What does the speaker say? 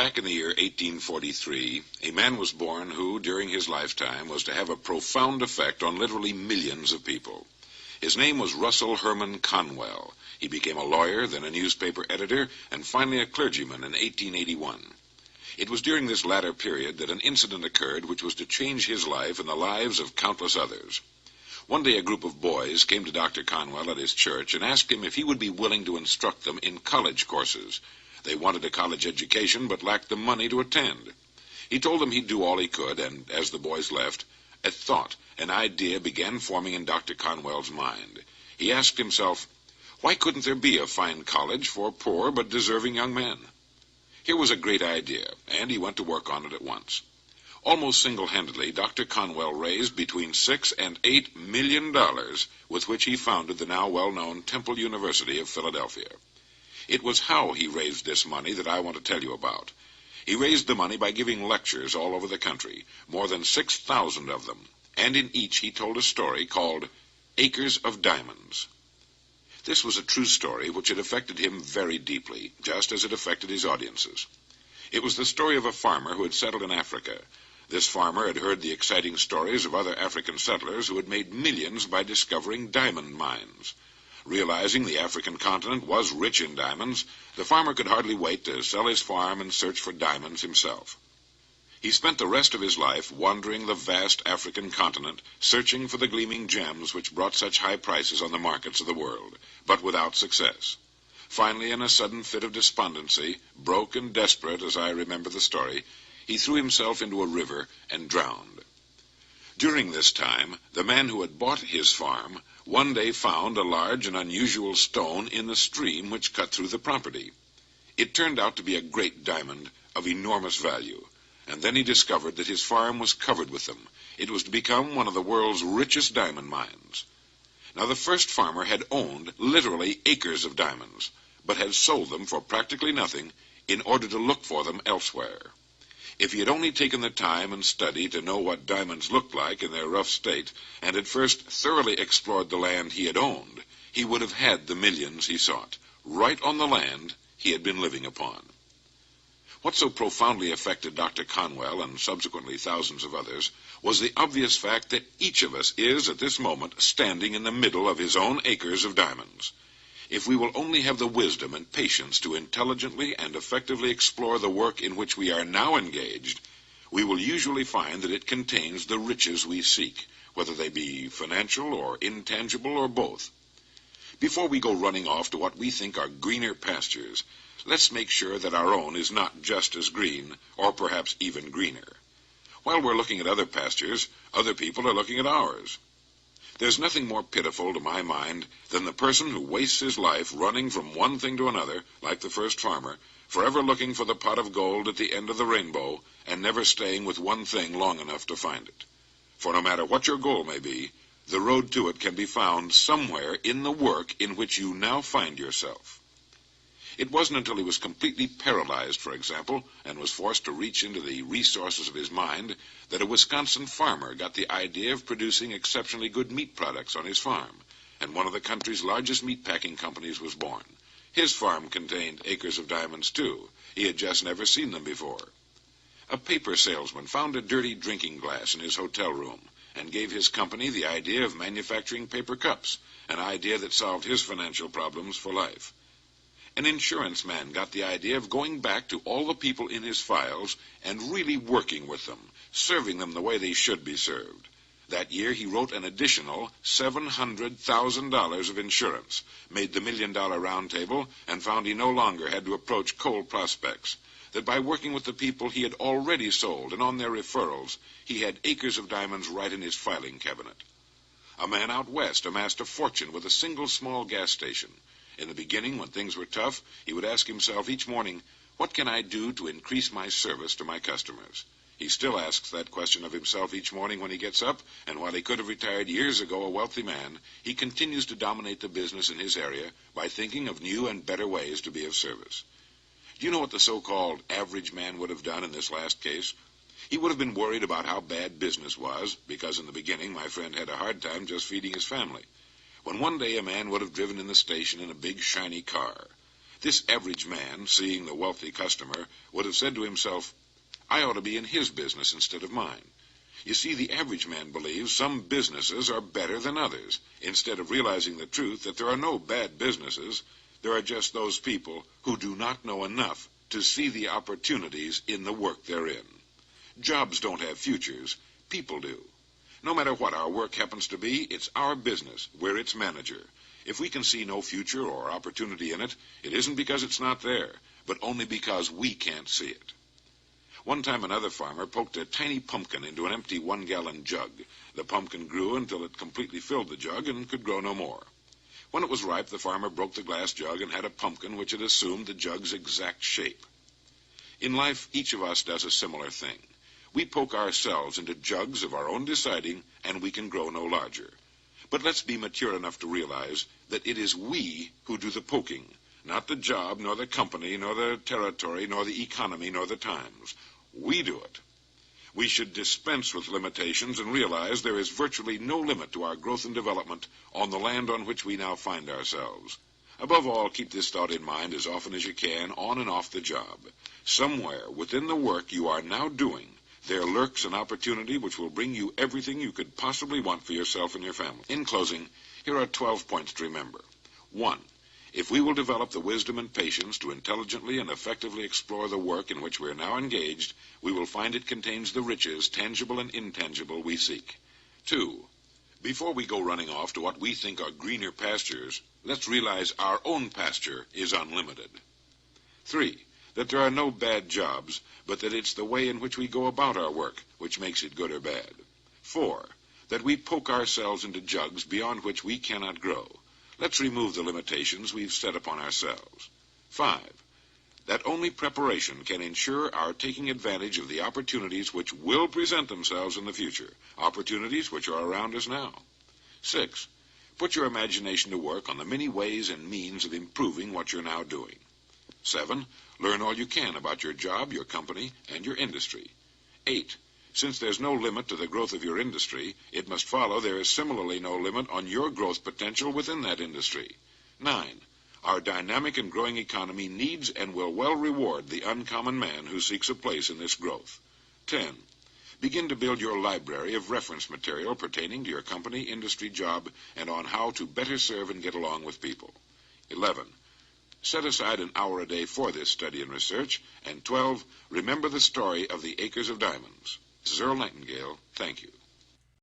Back in the year 1843, a man was born who, during his lifetime, was to have a profound effect on literally millions of people. His name was Russell Herman Conwell. He became a lawyer, then a newspaper editor, and finally a clergyman in 1881. It was during this latter period that an incident occurred which was to change his life and the lives of countless others. One day a group of boys came to Dr. Conwell at his church and asked him if he would be willing to instruct them in college courses. They wanted a college education but lacked the money to attend. He told them he'd do all he could, and as the boys left, a thought, an idea began forming in Dr. Conwell's mind. He asked himself, why couldn't there be a fine college for poor but deserving young men? Here was a great idea, and he went to work on it at once. Almost single-handedly, Dr. Conwell raised between $6 and $8 million, with which he founded the now well-known Temple University of Philadelphia. It was how he raised this money that I want to tell you about. He raised the money by giving lectures all over the country, more than 6,000 of them, and in each he told a story called Acres of Diamonds. This was a true story which had affected him very deeply, just as it affected his audiences. It was the story of a farmer who had settled in Africa. This farmer had heard the exciting stories of other African settlers who had made millions by discovering diamond mines. Realizing the African continent was rich in diamonds, the farmer could hardly wait to sell his farm and search for diamonds himself. He spent the rest of his life wandering the vast African continent, searching for the gleaming gems which brought such high prices on the markets of the world, but without success. Finally, in a sudden fit of despondency, broke and desperate as I remember the story, he threw himself into a river and drowned. During this time, the man who had bought his farm one day found a large and unusual stone in the stream which cut through the property. It turned out to be a great diamond of enormous value, and then he discovered that his farm was covered with them. It was to become one of the world's richest diamond mines. Now, the first farmer had owned literally acres of diamonds, but had sold them for practically nothing in order to look for them elsewhere. If he had only taken the time and study to know what diamonds looked like in their rough state, and had first thoroughly explored the land he had owned, he would have had the millions he sought, right on the land he had been living upon. What so profoundly affected Dr. Conwell and subsequently thousands of others was the obvious fact that each of us is at this moment standing in the middle of his own acres of diamonds. If we will only have the wisdom and patience to intelligently and effectively explore the work in which we are now engaged, we will usually find that it contains the riches we seek, whether they be financial or intangible or both. Before we go running off to what we think are greener pastures, let's make sure that our own is not just as green, or perhaps even greener. While we're looking at other pastures, other people are looking at ours. There's nothing more pitiful to my mind than the person who wastes his life running from one thing to another, like the first farmer, forever looking for the pot of gold at the end of the rainbow, and never staying with one thing long enough to find it. For no matter what your goal may be, the road to it can be found somewhere in the work in which you now find yourself. It wasn't until he was completely paralyzed, for example, and was forced to reach into the resources of his mind, that a Wisconsin farmer got the idea of producing exceptionally good meat products on his farm, and one of the country's largest meat-packing companies was born. His farm contained acres of diamonds, too. He had just never seen them before. A paper salesman found a dirty drinking glass in his hotel room and gave his company the idea of manufacturing paper cups, an idea that solved his financial problems for life. An insurance man got the idea of going back to all the people in his files and really working with them, serving them the way they should be served. That year he wrote an additional $700,000 of insurance, made the $1 million round table, and found he no longer had to approach cold prospects, that by working with the people he had already sold and on their referrals, he had acres of diamonds right in his filing cabinet. A man out west amassed a fortune with a single small gas station. In the beginning, when things were tough, he would ask himself each morning, what can I do to increase my service to my customers? He still asks that question of himself each morning when he gets up, and while he could have retired years ago a wealthy man, he continues to dominate the business in his area by thinking of new and better ways to be of service. Do you know what the so-called average man would have done in this last case? He would have been worried about how bad business was, because in the beginning my friend had a hard time just feeding his family. When one day a man would have driven in the station in a big, shiny car. This average man, seeing the wealthy customer, would have said to himself, "I ought to be in his business instead of mine." You see, the average man believes some businesses are better than others, instead of realizing the truth that there are no bad businesses. There are just those people who do not know enough to see the opportunities in the work they're in. Jobs don't have futures. People do. No matter what our work happens to be, it's our business. We're its manager. If we can see no future or opportunity in it, it isn't because it's not there, but only because we can't see it. One time another farmer poked a tiny pumpkin into an empty 1-gallon jug. The pumpkin grew until it completely filled the jug and could grow no more. When it was ripe, the farmer broke the glass jug and had a pumpkin which had assumed the jug's exact shape. In life, each of us does a similar thing. We poke ourselves into jugs of our own deciding, and we can grow no larger. But let's be mature enough to realize that it is we who do the poking, not the job, nor the company, nor the territory, nor the economy, nor the times. We do it. We should dispense with limitations and realize there is virtually no limit to our growth and development on the land on which we now find ourselves. Above all, keep this thought in mind as often as you can, on and off the job. Somewhere within the work you are now doing, there lurks an opportunity which will bring you everything you could possibly want for yourself and your family. In closing, here are 12 points to remember. 1. If we will develop the wisdom and patience to intelligently and effectively explore the work in which we are now engaged, we will find it contains the riches, tangible and intangible, we seek. 2. Before we go running off to what we think are greener pastures, let's realize our own pasture is unlimited. 3. That there are no bad jobs, but that it's the way in which we go about our work which makes it good or bad. 4. That we poke ourselves into jugs beyond which we cannot grow. Let's remove the limitations we've set upon ourselves. 5. That only preparation can ensure our taking advantage of the opportunities which will present themselves in the future, opportunities which are around us now. 6. Put your imagination to work on the many ways and means of improving what you're now doing. 7. Learn all you can about your job, your company, and your industry. 8. Since there's no limit to the growth of your industry, it must follow there is similarly no limit on your growth potential within that industry. 9. Our dynamic and growing economy needs and will well reward the uncommon man who seeks a place in this growth. 10. Begin to build your library of reference material pertaining to your company, industry, job, and on how to better serve and get along with people. 11. Set aside an hour a day for this study and research. And 12. Remember the story of the acres of diamonds. This is Earl Nightingale. Thank you.